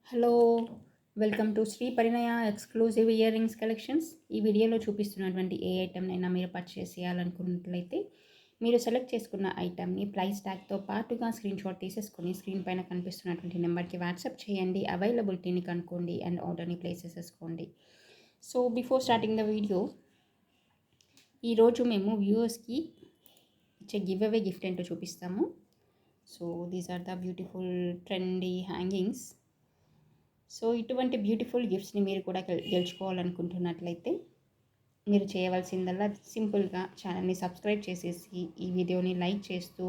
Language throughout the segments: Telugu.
Hello, welcome to Shri Parinaya exclusive earrings collections. ఈ వీడియోలో చూపిస్తున్నటువంటి ఏ ఐటెంనైనా మీరు పర్చేస్ చేయాలనుకున్నట్లయితే మీరు సెలెక్ట్ చేసుకున్న ఐటెంని ప్రైస్ ట్యాగ్తో పాటుగా స్క్రీన్ షాట్ తీసేసుకొని స్క్రీన్ పైన కనిపిస్తున్నటువంటి నెంబర్కి వాట్సాప్ చేయండి. అవైలబిలిటీని కనుక్కోండి అండ్ ఆర్డర్ని ప్లేస్ చేసేసుకోండి. So before starting the video, ఈరోజు మేము వ్యూవర్స్కి ఇచ్చే గివ్ అవే గిఫ్ట్ ఏంటో చూపిస్తాము. So these are the beautiful trendy hangings. So ఇటువంటి బ్యూటిఫుల్ గిఫ్ట్స్ని మీరు కూడా గెలుచుకోవాలనుకుంటున్నట్లయితే మీరు చేయవలసిందల్లా సింపుల్గా ఛానల్ని సబ్స్క్రైబ్ చేసేసి ఈ వీడియోని లైక్ చేస్తూ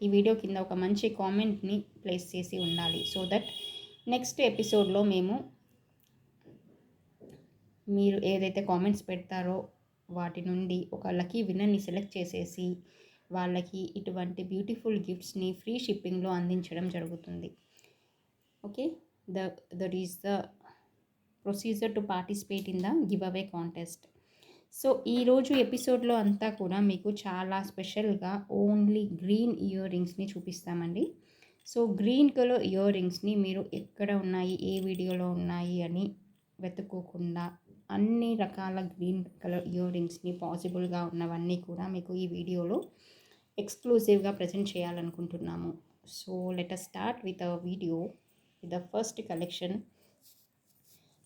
ఈ వీడియో కింద ఒక మంచి కామెంట్ని ప్లేస్ చేసి ఉండాలి. సో దట్ నెక్స్ట్ ఎపిసోడ్లో మేము మీరు ఏదైతే కామెంట్స్ పెడతారో వాటి నుండి ఒక లక్కీ విన్నర్ని సెలెక్ట్ చేసేసి వాళ్ళకి ఇటువంటి బ్యూటిఫుల్ గిఫ్ట్స్ని ఫ్రీ షిప్పింగ్లో అందించడం జరుగుతుంది. Okay, that is the procedure to participate in the giveaway contest. So ఈరోజు ఎపిసోడ్లో అంతా కూడా మీకు చాలా స్పెషల్గా ఓన్లీ గ్రీన్ ఇయర్ రింగ్స్ని చూపిస్తామండి. సో గ్రీన్ కలర్ ఇయర్ రింగ్స్ని మీరు ఎక్కడ ఉన్నాయి, ఏ వీడియోలో ఉన్నాయి అని వెతుక్కోకుండా అన్ని రకాల గ్రీన్ కలర్ ఇయర్ రింగ్స్ని పాసిబుల్గా ఉన్నవన్నీ కూడా మీకు ఈ వీడియోలో ఎక్స్క్లూజివ్గా ప్రజెంట్ చేయాలనుకుంటున్నాము. So let us start with a video. The first collection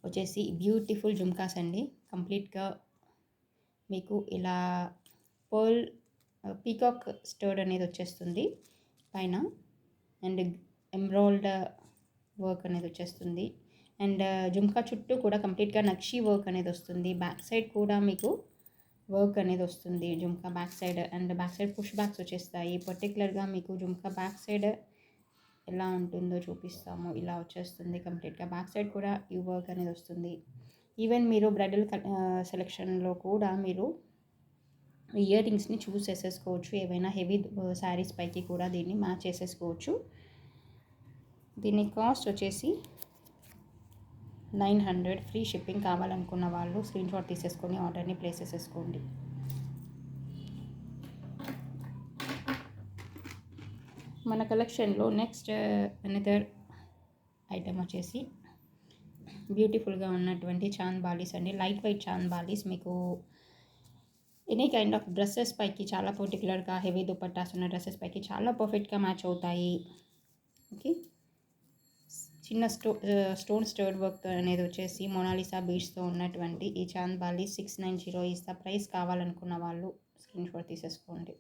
వచ్చేసి బ్యూటిఫుల్ జుమ్కాస్ అండి. కంప్లీట్గా మీకు ఇలా పర్ల్ పీకాక్ స్టర్డ్ అనేది వచ్చేస్తుంది పైన, అండ్ ఎంబ్రాయిడ్ వర్క్ అనేది వచ్చేస్తుంది. అండ్ జుమ్కా చుట్టూ కూడా కంప్లీట్గా నక్షీ వర్క్ అనేది వస్తుంది. బ్యాక్ సైడ్ కూడా మీకు వర్క్ అనేది వస్తుంది jhumka back side. And back side push backs వచ్చేస్తాయి. పర్టికులర్గా మీకు జుమ్కా బ్యాక్ సైడ్ ఎలా ఉంటుందో చూపిస్తాము. ఇలా వచ్చేస్తుంది కంప్లీట్గా. బ్యాక్ సైడ్ కూడా ఈ వర్క్ అనేది వస్తుంది. ఈవెన్ మీరు బ్రైడల్ సెలెక్షన్లో కూడా మీరు ఇయర్ రింగ్స్ని చూస్ చేసేసుకోవచ్చు. ఏవైనా హెవీ శారీస్ పైకి కూడా దీన్ని మ్యాచ్ చేసేసుకోవచ్చు. దీని కాస్ట్ వచ్చేసి 900. ఫ్రీ షిప్పింగ్ కావాలనుకున్న వాళ్ళు స్క్రీన్ షాట్ తీసేసుకొని ఆర్డర్ని ప్లేస్ చేసేసుకోండి. మన కలెక్షన్లో నెక్స్ట్ అనదర్ ఐటమ్ వచ్చేసి బ్యూటిఫుల్గా ఉన్నటువంటి చాంద్ బాలీస్ అండి. లైట్ వెయిట్ చాంద్ బాలీస్ మీకు ఎనీ కైండ్ ఆఫ్ డ్రెస్సెస్ పైకి చాలా పర్టికులర్గా హెవీ దుపట్టాస్ ఉన్న డ్రెస్సెస్ పైకి చాలా పర్ఫెక్ట్గా మ్యాచ్ అవుతాయి. ఓకే, చిన్న స్టోన్ స్టర్డ్ వర్క్ అనేది వచ్చేసి మొనాలిసా బీడ్స్తో ఉన్నటువంటి ఈ chandbali 690 is the price. కావాలనుకున్న వాళ్ళు స్క్రీన్ షాట్ తీసేసుకోండి.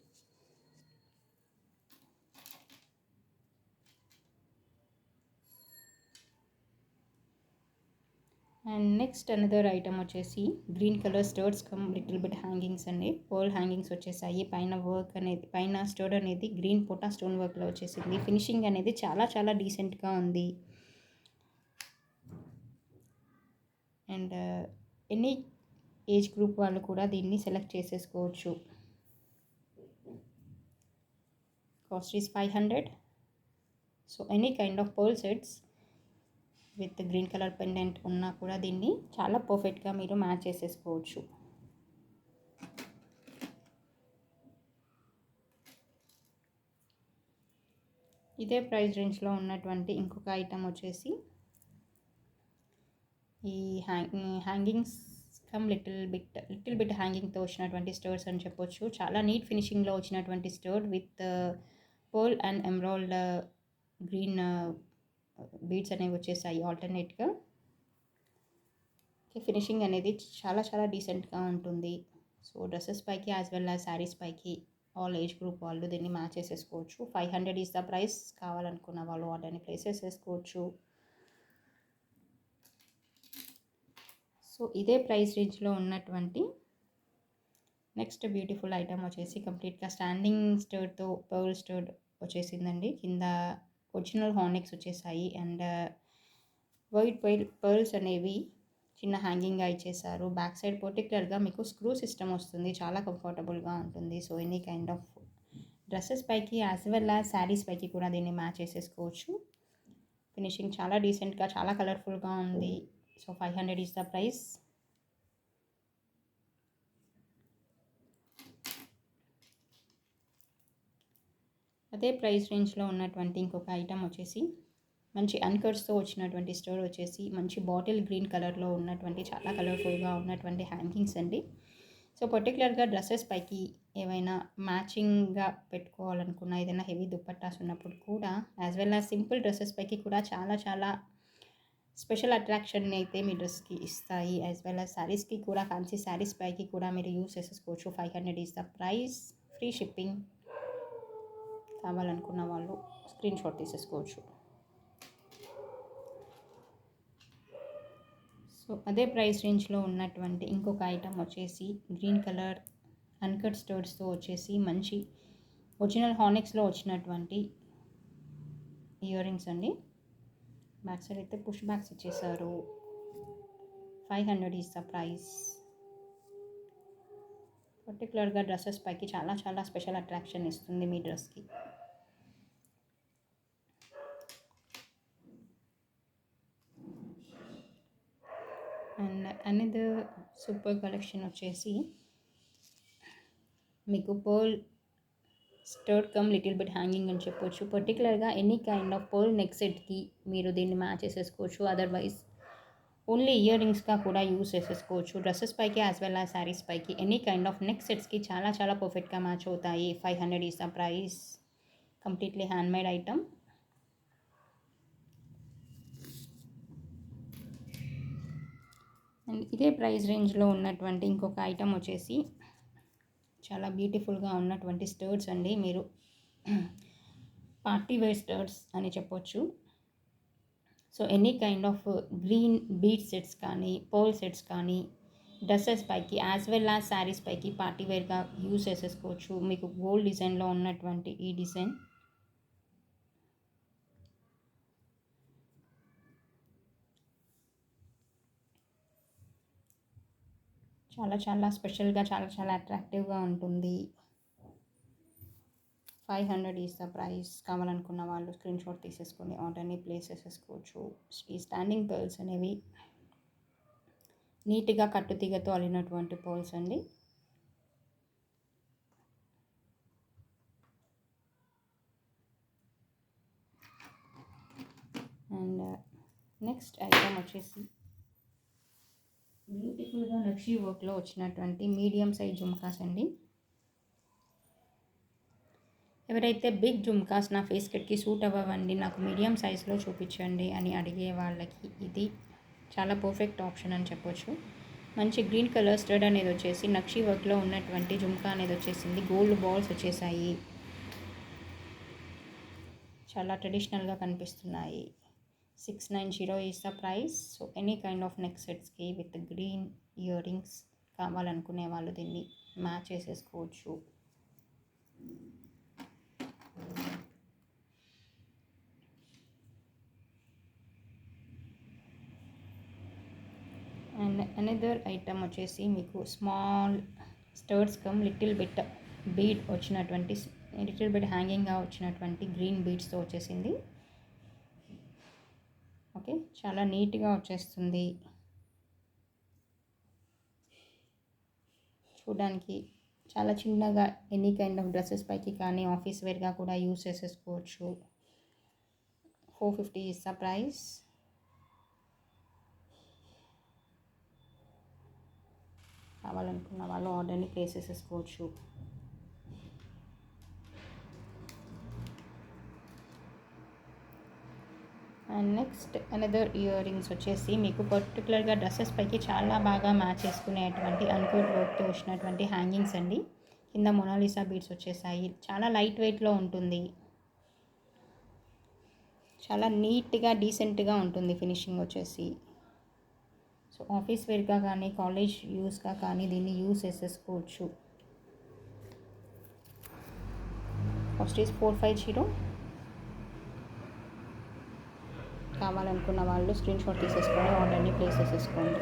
అండ్ నెక్స్ట్ అనదర్ ఐటమ్ వచ్చేసి green colour studs come little bit hangings అండి. పర్ల్ హ్యాంగింగ్స్ వచ్చేసాయి. పైన వర్క్ అనేది, పైన స్టర్డ్ అనేది గ్రీన్ పోటా స్టోన్ వర్క్లో వచ్చేసింది. ఫినిషింగ్ అనేది చాలా చాలా డీసెంట్గా ఉంది. అండ్ ఎనీ ఏజ్ గ్రూప్ వాళ్ళు కూడా దీన్ని సెలెక్ట్ చేసేసుకోవచ్చు. Cost is 500. So any kind of pearl sets with green colour pendant ఉన్నా కూడా దీన్ని చాలా పర్ఫెక్ట్గా మీరు మ్యాచ్ చేసేసుకోవచ్చు. ఇదే ప్రైస్ రేంజ్లో ఉన్నటువంటి ఇంకొక ఐటమ్ వచ్చేసి ఈ హ్యాంగింగ్స్ కమ్ లిటిల్ బిట్ హ్యాంగింగ్తో వచ్చినటువంటి స్టర్డ్స్ అని చెప్పొచ్చు. చాలా నీట్ ఫినిషింగ్లో వచ్చినటువంటి stud with pearl and emerald green beads అనేవి వచ్చేసాయి ఆల్టర్నేట్గా. ఫినిషింగ్ అనేది చాలా చాలా డీసెంట్గా ఉంటుంది. సో డ్రెస్సెస్ పైకి యాజ్ వెల్ యాజ్ శారీస్ పైకి ఆల్ ఏజ్ గ్రూప్ వాళ్ళు దీన్ని మ్యాచ్ చేసేసుకోవచ్చు. 500 ఈస్ ద ప్రైస్. కావాలనుకున్న వాళ్ళు ఆర్డర్ని ప్లేస్ చేసేసుకోవచ్చు. సో ఇదే ప్రైస్ రేంజ్లో ఉన్నటువంటి నెక్స్ట్ బ్యూటిఫుల్ ఐటమ్ వచ్చేసి కంప్లీట్గా స్టాండింగ్ స్టర్డ్తో పర్ల్ స్టర్డ్ వచ్చేసిందండి. కింద ఒరిజినల్ హార్నెక్స్ వచ్చేసాయి. అండ్ వైట్ పర్ల్స్ అనేవి చిన్న హ్యాంగింగ్గా ఇచ్చేసారు. బ్యాక్ సైడ్ పర్టికులర్గా మీకు స్క్రూ సిస్టమ్ వస్తుంది. చాలా కంఫర్టబుల్గా ఉంటుంది. So any kind of dresses పైకి యాజ్ వెల్ యాజ్ శారీస్ పైకి కూడా దీన్ని మ్యాచ్ చేసేసుకోవచ్చు. ఫినిషింగ్ చాలా డీసెంట్గా, చాలా కలర్ఫుల్గా ఉంది. So 500 is the price. అదే ప్రైస్ రేంజ్లో ఉన్నటువంటి ఇంకొక ఐటమ్ వచ్చేసి మంచి అన్కట్స్తో వచ్చినటువంటి స్టోర్ వచ్చేసి మంచి బాటిల్ గ్రీన్ కలర్లో ఉన్నటువంటి చాలా కలర్ఫుల్గా ఉన్నటువంటి హ్యాంగింగ్స్ అండి. సో పర్టికులర్గా డ్రెస్సెస్ పైకి ఏవైనా మ్యాచింగ్గా పెట్టుకోవాలనుకున్న ఏదైనా హెవీ దుప్పట్టాస్ ఉన్నప్పుడు కూడా as well as simple dresses పైకి కూడా చాలా చాలా స్పెషల్ అట్రాక్షన్ని అయితే మీ డ్రెస్కి ఇస్తాయి. యాజ్ వెల్ యాజ్ శారీస్కి కూడా ఫ్యాన్సీ శారీస్ పైకి కూడా మీరు యూస్ చేసేసుకోవచ్చు. 500 is the price. Free shipping. కావాలనుకున్న వాళ్ళు స్క్రీన్ షాట్ తీసేసుకోవచ్చు. సో అదే ప్రైస్ రేంజ్లో ఉన్నటువంటి ఇంకొక ఐటమ్ వచ్చేసి గ్రీన్ కలర్ అన్కట్ స్టర్డ్స్తో వచ్చేసి మంచి ఒరిజినల్ హానిక్స్లో వచ్చినటువంటి ఇయర్ రింగ్స్ అండి. బ్యాక్ సైడ్ అయితే పుష్ బ్యాక్స్ ఇచ్చేసారు. 500 ఈజ్ ద ప్రైస్. పర్టికులర్గా డ్రెస్సెస్ పైకి చాలా చాలా స్పెషల్ అట్రాక్షన్ ఇస్తుంది మీ డ్రెస్కి. అండ్ అనదర్ సూపర్ కలెక్షన్ వచ్చేసి మీకు pearl స్టర్డ్ come little bit hanging అని చెప్పొచ్చు. పర్టికులర్గా any kind of pearl neck సెట్కి మీరు దీన్ని మ్యాచ్ చేసేసుకోవచ్చు. అదర్వైజ్ ఓన్లీ ఇయర్ రింగ్స్గా కూడా యూస్ చేసేసుకోవచ్చు. డ్రెస్సెస్ పైకి యాజ్ వెల్ యాజ్ శారీస్ పైకి ఎనీ కైండ్ ఆఫ్ నెక్ సెట్స్కి చాలా చాలా పర్ఫెక్ట్గా మ్యాచ్ అవుతాయి. 500 is the price. Completely handmade item. And ఇదే ప్రైస్ రేంజ్లో ఉన్నటువంటి ఇంకొక ఐటమ్ వచ్చేసి చాలా బ్యూటిఫుల్గా ఉన్నటువంటి స్టర్డ్స్ అండి. మీరు పార్టీ వేర్ స్టర్డ్స్ అని చెప్పొచ్చు. So any kind of green bead sets కానీ పర్ల్ సెట్స్ కానీ డ్రెస్సెస్ పైకి యాజ్ వెల్ యాజ్ శారీస్ పైకి పార్టీ వేర్గా యూస్ చేసేసుకోవచ్చు. మీకు గోల్డ్ డిజైన్లో ఉన్నటువంటి ఈ డిజైన్ చాలా చాలా స్పెషల్గా చాలా చాలా అట్రాక్టివ్గా ఉంటుంది. 500 ఈజ్ ద ప్రైస్. కావాలనుకున్న వాళ్ళు స్క్రీన్ షాట్ తీసేసుకొని ఆర్డర్ని ప్లేస్ చేసేసుకోవచ్చు. ఈ స్టాండింగ్ పర్ల్స్ అనేవి నీట్గా కట్టుతీగతో అల్లినటువంటి పర్ల్స్ అండి. అండ్ నెక్స్ట్ ఐటమ్ వచ్చేసి బ్యూటిఫుల్గా నక్షీ వర్క్లో వచ్చినటువంటి మీడియం సైజ్ జుమ్కాస్ అండి. ఎవరైతే బిగ్ జుమ్కాస్ నా ఫేస్ కట్కి సూట్ అవ్వండి, నాకు మీడియం సైజ్లో చూపించండి అని అడిగే వాళ్ళకి ఇది చాలా పర్ఫెక్ట్ ఆప్షన్ అని చెప్పొచ్చు. మంచి గ్రీన్ కలర్ స్టడ్ అనేది వచ్చేసి నక్షీ వర్క్లో ఉన్నటువంటి జుమ్కా అనేది వచ్చేసింది. గోల్డ్ బాల్స్ వచ్చేసాయి. చాలా ట్రెడిషనల్గా కనిపిస్తున్నాయి. 690 is the price. So any kind of neck సెట్స్కి విత్ గ్రీన్ ఇయర్ రింగ్స్ కావాలనుకునే వాళ్ళు దీన్ని మ్యాచ్ చేసేసుకోవచ్చు. అండ్ అనదర్ ఐటమ్ వచ్చేసి మీకు small studs come little bit bead వచ్చినటువంటి లిటిల్ బిట్ హ్యాంగింగ్గా వచ్చినటువంటి గ్రీన్ బీడ్స్తో వచ్చేసింది. ఓకే, చాలా నీట్గా వచ్చేస్తుంది. చూడడానికి చాలా చిన్నగా ఎనీ కైండ్ ఆఫ్ డ్రెస్సెస్ పైకి కానీ ఆఫీస్ వేర్గా కూడా యూస్ చేసేసుకోవచ్చు. 450 ఈజ్ ద ప్రైస్. కావాలనుకున్న వాళ్ళు ఆర్డర్ని ప్లేస్ చేసేసుకోవచ్చు. And next another ear rings వచ్చేసి మీకు పర్టికులర్గా డ్రెస్సెస్ పైకి చాలా బాగా మ్యాచ్ చేసుకునేటువంటి అన్కోట్ వర్క్తో వచ్చినటువంటి హ్యాంగింగ్స్ అండి. కింద మొనాలిసా బీడ్స్ వచ్చేసాయి. చాలా లైట్ వెయిట్లో ఉంటుంది. చాలా నీట్గా డీసెంట్గా ఉంటుంది ఫినిషింగ్ వచ్చేసి. సో ఆఫీస్ వేర్గా కానీ కాలేజ్ యూస్గా కానీ దీన్ని యూస్ చేసేసుకోవచ్చు. Cost is 450. కావాలనుకున్న వాళ్ళు స్క్రీన్ షాట్ తీసేసుకొని ఆర్డర్ని ప్లేస్ చేసేసుకోండి.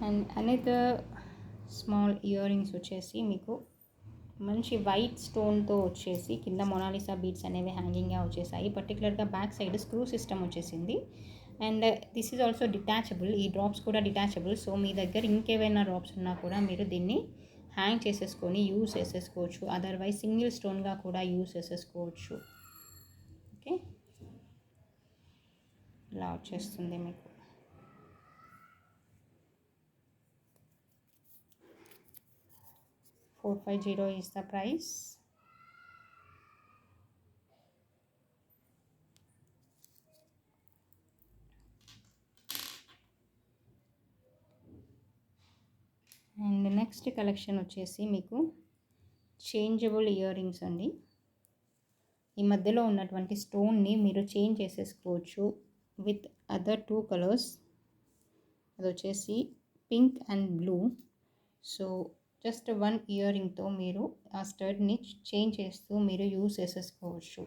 And another small ear rings వచ్చేసి మీకు మంచి వైట్ స్టోన్తో వచ్చేసి కింద మొనాలిసా బీడ్స్ అనేవి హ్యాంగింగ్గా వచ్చేసాయి. పర్టికులర్గా బ్యాక్ సైడ్ స్క్రూ సిస్టమ్ వచ్చేసింది. And this is also detachable. ఈ డ్రాప్స్ కూడా డిటాచబుల్. సో మీ దగ్గర ఇంకేమైనా డ్రాప్స్ ఉన్నా కూడా మీరు దీన్ని హ్యాంగ్ చేసేసుకొని యూస్ చేసేసుకోవచ్చు. అదర్వైజ్ సింగిల్ స్టోన్గా కూడా యూస్ చేసేసుకోవచ్చు. ఓకే, ఇలా వచ్చేస్తుంది మీకు. $450 is the price. And next collection వచ్చేసి మీకు చేంజబుల్ ఇయర్ రింగ్స్ అండి. ఈ మధ్యలో ఉన్నటువంటి స్టోన్ని మీరు చేంజ్ చేసేసుకోవచ్చు విత్ అదర్ 2 కలర్స్. అది వచ్చేసి pink and blue. So just 1 ear రింగ్తో మీరు ఆ స్టడ్ని చేంజ్ చేస్తూ మీరు యూస్ చేసేసుకోవచ్చు.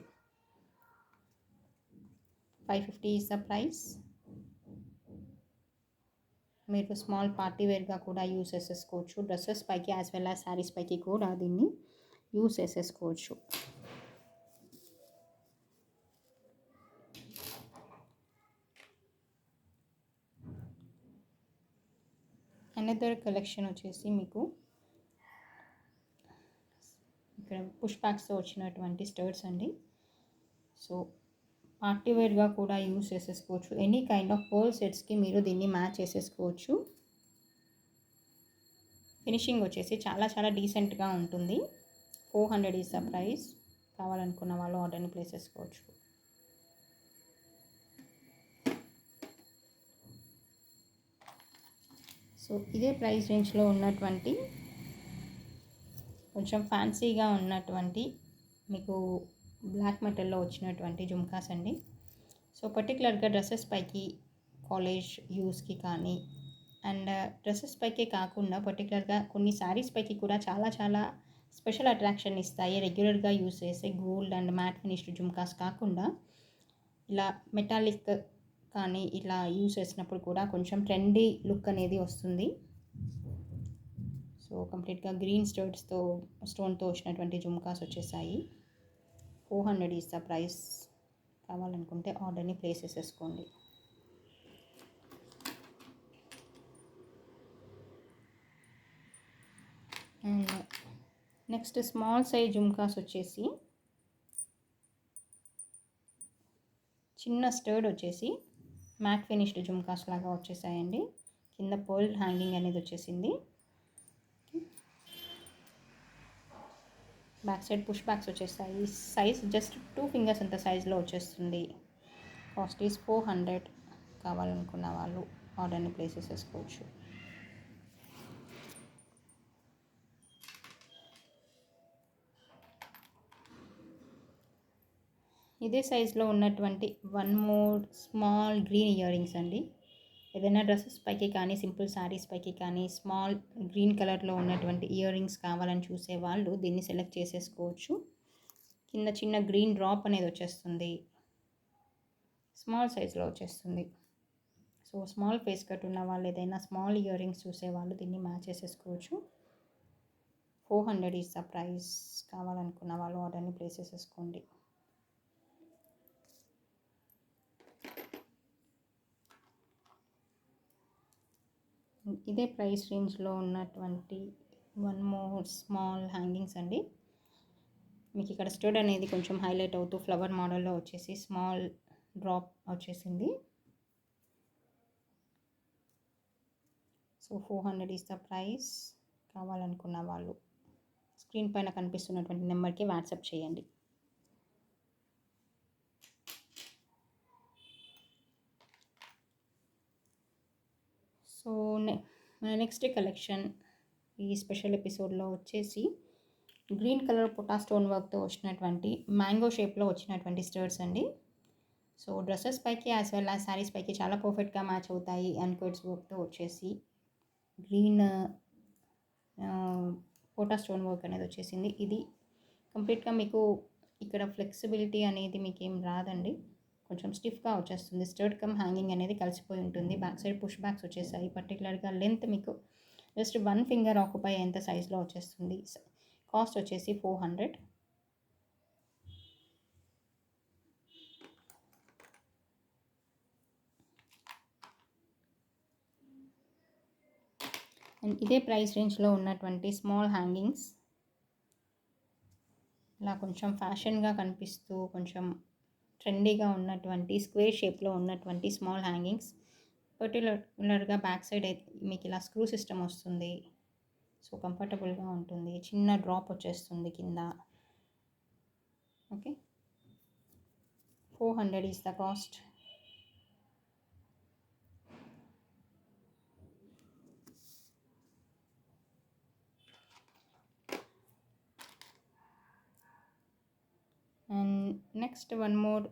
550 is the price. మీరు స్మాల్ పార్టీ వేర్గా కూడా యూస్ చేసేసుకోవచ్చు. డ్రెస్సెస్ పైకి యాజ్ వెల్ యాజ్ శారీస్ పైకి కూడా దీన్ని యూస్ చేసేసుకోవచ్చు. అనదర్ కలెక్షన్ వచ్చేసి మీకు ఇక్కడ పుష్ బ్యాక్స్తో వచ్చినటువంటి స్టర్ట్స్ అండి. సో పార్టీ వేర్గా కూడా యూస్ చేసేసుకోవచ్చు. ఎనీ కైండ్ ఆఫ్ పర్ల్ సెట్స్కి మీరు దీన్ని మ్యాచ్ చేసేసుకోవచ్చు. ఫినిషింగ్ వచ్చేసి చాలా చాలా డీసెంట్గా ఉంటుంది. 400 ఈజ్ ద ప్రైస్. కావాలనుకున్న వాళ్ళు ఆర్డర్ని ప్లేస్ చేసుకోవచ్చు. సో ఇదే ప్రైస్ రేంజ్లో ఉన్నటువంటి కొంచెం ఫ్యాన్సీగా ఉన్నటువంటి మీకు బ్లాక్ మెటల్లో వచ్చినటువంటి జుమ్కాస్ అండి. సో పర్టికులర్గా డ్రెస్సెస్ పైకి కాలేజ్ యూస్కి కానీ అండ్ డ్రెస్సెస్ పైకే కాకుండా పర్టికులర్గా కొన్ని శారీస్ పైకి కూడా చాలా చాలా స్పెషల్ అట్రాక్షన్ ఇస్తాయి. రెగ్యులర్గా యూస్ చేసే gold and matte finished jhumkas కాకుండా ఇలా మెటాలిక్ కానీ ఇలా యూస్ చేసినప్పుడు కూడా కొంచెం ట్రెండీ లుక్ అనేది వస్తుంది. సో కంప్లీట్గా గ్రీన్ స్టోన్తో వచ్చినటువంటి జుమ్కాస్ వచ్చేసాయి. 400 ఈజ్ ద ప్రైస్. కావాలనుకుంటే ఆర్డర్ని ప్లేస్ చేసేసుకోండి. And next small size jhumkas వచ్చేసి చిన్న స్టర్డ్ వచ్చేసి మ్యాట్ ఫినిష్డ్ జుమ్కాస్ లాగా వచ్చేసాయండి. కింద పర్ల్ హ్యాంగింగ్ అనేది వచ్చేసింది. బ్యాక్ సైడ్ పుష్ బ్యాక్స్ వచ్చేస్తాయి. సైజ్ జస్ట్ 2 ఫింగర్స్ అంత సైజ్లో వచ్చేస్తుంది. Cost is 400. కావాలనుకున్న వాళ్ళు ఆర్డర్ని ప్లేస్ చేసేసుకోవచ్చు. ఇదే సైజులో ఉన్నటువంటి 1 more small green ear rings అండి. ఏదైనా డ్రెస్సెస్ పైకి కానీ సింపుల్ శారీస్ పైకి కానీ స్మాల్ గ్రీన్ కలర్లో ఉన్నటువంటి ఇయర్ రింగ్స్ కావాలని చూసే వాళ్ళు దీన్ని సెలెక్ట్ చేసేసుకోవచ్చు. కింద చిన్న గ్రీన్ డ్రాప్ అనేది వచ్చేస్తుంది. స్మాల్ సైజ్లో వచ్చేస్తుంది. సో స్మాల్ ఫేస్ కట్ ఉన్న వాళ్ళు ఏదైనా స్మాల్ ఇయర్ రింగ్స్ చూసే వాళ్ళు దీన్ని మ్యాచ్ చేసేసుకోవచ్చు. 400 ఈజ్ ద ప్రైస్. కావాలనుకున్న వాళ్ళు ఆర్డర్ని ప్లేస్ చేసేసుకోండి. ఇదే ప్రైస్ రేంజ్లో ఉన్నటువంటి 1 మోర్ స్మాల్ హ్యాంగింగ్స్ అండి. మీకు ఇక్కడ స్టడ్ అనేది కొంచెం హైలైట్ అవుతూ ఫ్లవర్ మోడల్లో వచ్చేసి స్మాల్ డ్రాప్ వచ్చేసింది. So 400 is the price. కావాలనుకున్న వాళ్ళు స్క్రీన్ పైన కనిపిస్తున్నటువంటి నెంబర్కి వాట్సాప్ చేయండి. సో మన నెక్స్ట్ కలెక్షన్ ఈ స్పెషల్ ఎపిసోడ్లో వచ్చేసి గ్రీన్ కలర్ పొటా స్టోన్ వర్క్తో వచ్చినటువంటి మ్యాంగో షేప్లో వచ్చినటువంటి స్టర్ట్స్ అండి. సో డ్రెస్సెస్ పైకి యాజ్ వెల్ యాజ్ శారీస్ పైకి చాలా పర్ఫెక్ట్గా మ్యాచ్ అవుతాయి. అన్కట్స్ వర్క్తో వచ్చేసి గ్రీన్ పొటా స్టోన్ వర్క్ అనేది వచ్చేసింది. ఇది కంప్లీట్గా మీకు ఇక్కడ ఫ్లెక్సిబిలిటీ అనేది మీకు ఏం రాదండి. కొంచెం స్టిఫ్గా వచ్చేస్తుంది. స్టర్ట్ కమ్ హ్యాంగింగ్ అనేది కలిసిపోయి ఉంటుంది. బ్యాక్ సైడ్ పుష్ బ్యాక్స్ వచ్చేసాయి. పర్టికులర్గా లెంత్ మీకు జస్ట్ 1 ఫింగర్ ఆక్యుపై ఎంత సైజ్లో వచ్చేస్తుంది. కాస్ట్ వచ్చేసి 400. అండ్ ఇదే ప్రైస్ రేంజ్లో ఉన్నటువంటి స్మాల్ హ్యాంగింగ్స్, ఇలా కొంచెం ఫ్యాషన్గా కనిపిస్తూ కొంచెం ట్రెండీగా ఉన్నటువంటి స్క్వేర్ షేప్లో ఉన్నటువంటి స్మాల్ హ్యాంగింగ్స్. పర్టికులర్గా బ్యాక్ సైడ్ అయితే మీకు ఇలా స్క్రూ సిస్టమ్ వస్తుంది. సో కంఫర్టబుల్గా ఉంటుంది. చిన్న డ్రాప్ వచ్చేస్తుంది కింద. Okay, 400 is the cost. And next one more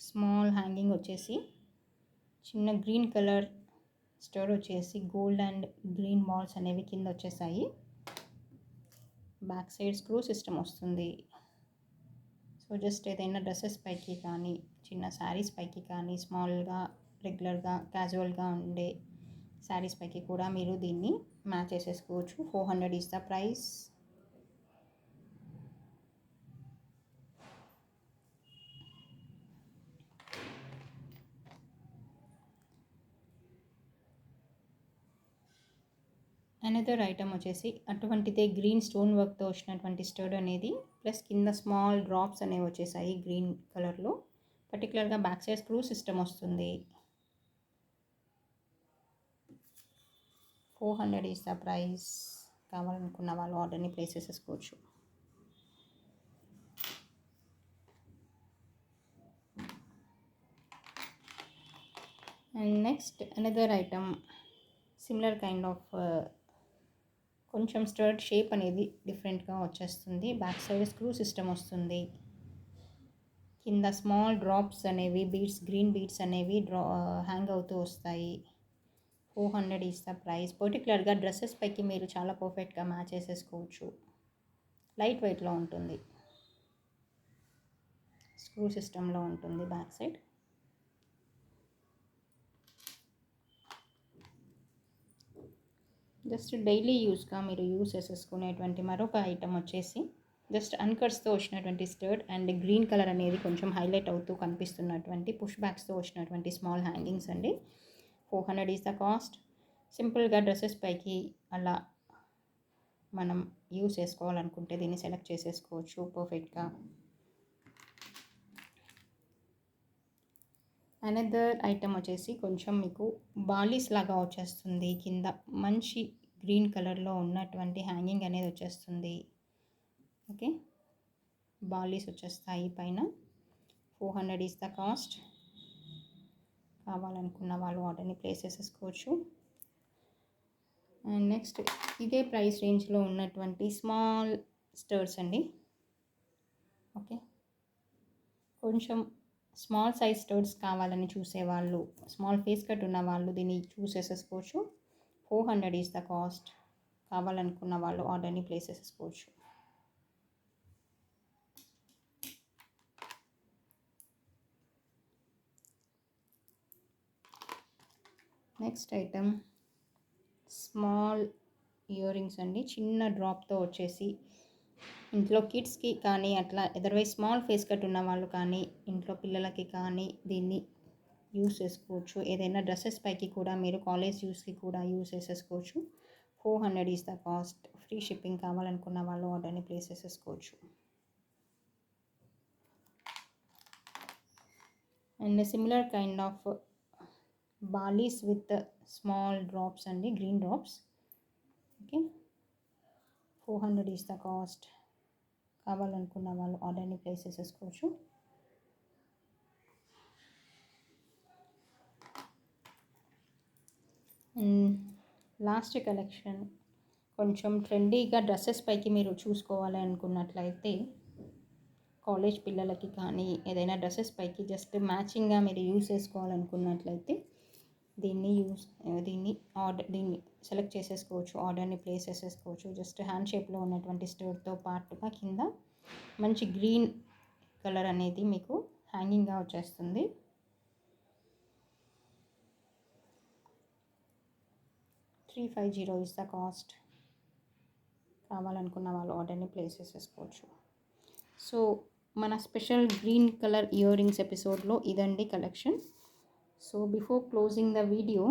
small hanging వచ్చేసి చిన్న గ్రీన్ కలర్ స్టోర్ వచ్చేసి గోల్డ్ అండ్ గ్రీన్ బాల్స్ అనేవి కింద వచ్చేసాయి. బ్యాక్ సైడ్ స్క్రూ సిస్టమ్ వస్తుంది. సో జస్ట్ ఏదైనా డ్రెస్సెస్ పైకి కానీ, చిన్న శారీస్ పైకి కానీ, స్మాల్గా రెగ్యులర్గా క్యాజువల్గా ఉండే శారీస్ పైకి కూడా మీరు దీన్ని మ్యాచ్ చేసేసుకోవచ్చు. 400 is the price. Another item వచ్చేసి అటువంటిదే గ్రీన్ స్టోన్ వర్క్తో వచ్చినటువంటి స్టడ్ అనేది, ప్లస్ కింద స్మాల్ డ్రాప్స్ అనేవి వచ్చేసాయి గ్రీన్ కలర్లో. పర్టికులర్గా బ్యాక్ సైడ్ స్క్రూ సిస్టమ్ వస్తుంది. 400 ఈస్ ద ప్రైస్. కావాలనుకున్న వాళ్ళు ఆర్డర్ని ప్లేస్ చేసేసుకోవచ్చు. And next another item similar kind of కొంచెం స్టర్డ్ షేప్ అనేది డిఫరెంట్గా వచ్చేస్తుంది. బ్యాక్ సైడ్ స్క్రూ సిస్టమ్ వస్తుంది. కింద స్మాల్ డ్రాప్స్ అనేవి బీడ్స్, గ్రీన్ బీడ్స్ అనేవి హ్యాంగ్ అవుతూ వస్తాయి. 400 ఈస్ ద ప్రైస్. పర్టికులర్గా డ్రెస్సెస్ పైకి మీరు చాలా పర్ఫెక్ట్గా మ్యాచ్ చేసేసుకోవచ్చు. లైట్ వెయిట్లో ఉంటుంది. స్క్రూ సిస్టంలో ఉంటుంది బ్యాక్ సైడ్. జస్ట్ డైలీ యూస్గా మీరు యూస్ చేసేసుకునేటువంటి మరొక ఐటమ్ వచ్చేసి జస్ట్ అన్కట్స్తో వచ్చినటువంటి స్టర్ట్ అండ్ గ్రీన్ కలర్ అనేది కొంచెం హైలైట్ అవుతూ కనిపిస్తున్నటువంటి పుష్ బ్యాక్స్తో వచ్చినటువంటి స్మాల్ హ్యాంగింగ్స్ అండి. 400 ఈస్ ద కాస్ట్. సింపుల్గా డ్రెస్సెస్ పైకి అలా మనం యూస్ చేసుకోవాలనుకుంటే దీన్ని సెలెక్ట్ చేసేసుకోవచ్చు పర్ఫెక్ట్గా. అనదర్ ఐటమ్ వచ్చేసి కొంచెం మీకు బాలీస్ లాగా వచ్చేస్తుంది. కింద మంచి గ్రీన్ కలర్లో ఉన్నటువంటి హ్యాంగింగ్ అనేది వచ్చేస్తుంది. ఓకే, బాలీస్ వచ్చేస్తాయి పైన. 400 ఈస్ ద కాస్ట్. కావాలనుకున్న వాళ్ళు ఆర్డర్ని ప్లేస్ చేసేసుకోవచ్చు. అండ్ నెక్స్ట్ ఇదే ప్రైస్ రేంజ్లో ఉన్నటువంటి స్మాల్ స్టర్స్ అండి. ఓకే, కొంచెం స్మాల్ సైజ్ స్టర్ట్స్ కావాలని చూసేవాళ్ళు, స్మాల్ ఫేస్ కట్ ఉన్న వాళ్ళు దీన్ని చూస్ చేసేసుకోవచ్చు. 400 ఈస్ ద కాస్ట్. కావాలనుకున్న వాళ్ళు ఆర్డర్ని ప్లేస్ చేసేసుకోవచ్చు. Next item small ear rings అండి. చిన్న డ్రాప్తో వచ్చేసి ఇంట్లో కిడ్స్కి కానీ అట్లా అదర్వైజ్ స్మాల్ ఫేస్ కట్ ఉన్న వాళ్ళు కానీ ఇంట్లో పిల్లలకి కానీ దీన్ని యూస్ చేసుకోవచ్చు. ఏదైనా డ్రెస్సెస్ పైకి కూడా మీరు కాలేజ్ యూస్కి కూడా యూస్ చేసేసుకోవచ్చు. 400 is the cost. Free shipping. కావాలనుకున్న వాళ్ళు ఆర్డర్ని ప్లేస్ చేసేసుకోవచ్చు. అండ్ సిమిలర్ కైండ్ ఆఫ్ బాలీస్ విత్ స్మాల్ డ్రాప్స్ అండి, green drops. Okay, 400 is the cost. కావాలనుకున్న వాళ్ళు ఆర్డర్ని ప్లేస్ చేసేసుకోవచ్చు. లాస్ట్ కలెక్షన్ కొంచెం ట్రెండీగా డ్రెస్సెస్ పైకి మీరు చూసుకోవాలి అనుకున్నట్లయితే, కాలేజ్ పిల్లలకి కానీ ఏదైనా డ్రెస్సెస్ పైకి జస్ట్ మ్యాచింగ్గా మీరు యూస్ చేసుకోవాలనుకున్నట్లయితే దీన్ని సెలెక్ట్ చేసేసుకోవచ్చు. ఆర్డర్ని ప్లేస్ చేసేసుకోవచ్చు. జస్ట్ హ్యాండ్ షేప్లో ఉన్నటువంటి స్టోర్తో పాటుగా కింద మంచి గ్రీన్ కలర్ అనేది మీకు హ్యాంగింగ్గా వచ్చేస్తుంది. 350 ఈస్ ద కాస్ట్. కావాలనుకున్న వాళ్ళు ఆర్డర్ని ప్లేస్ చేసేసుకోవచ్చు. సో మన special green colour ear rings ఎపిసోడ్లో ఇదండి collection. So before closing the video,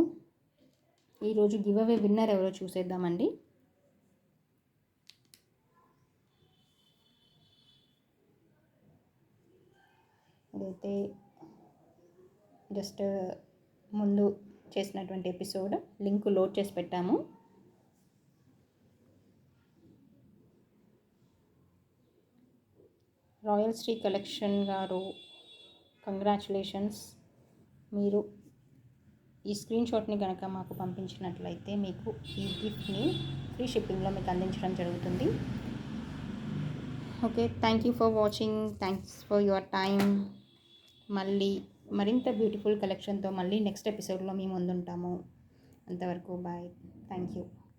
ఈరోజు గివ్ అవే విన్నర్ ఎవరో చూసేద్దామండి. ఇదైతే జస్ట్ ముందు చేసినటువంటి ఎపిసోడ్ లింక్ లోడ్ చేసి పెట్టాము. రాయల్ శ్రీ కలెక్షన్ గారు కంగ్రాచులేషన్స్. మీరు ఈ స్క్రీన్ షాట్ని కనుక మాకు పంపించినట్లయితే మీకు ఈ గిఫ్ట్ని ఫ్రీ షిప్పింగ్లో మీకు అందించడం జరుగుతుంది. Okay, thank you for watching. Thanks for your time. మళ్ళీ మరింత బ్యూటిఫుల్ కలెక్షన్తో మళ్ళీ నెక్స్ట్ ఎపిసోడ్లో మేము ముందుంటాము. అంతవరకు బాయ్. Thank you.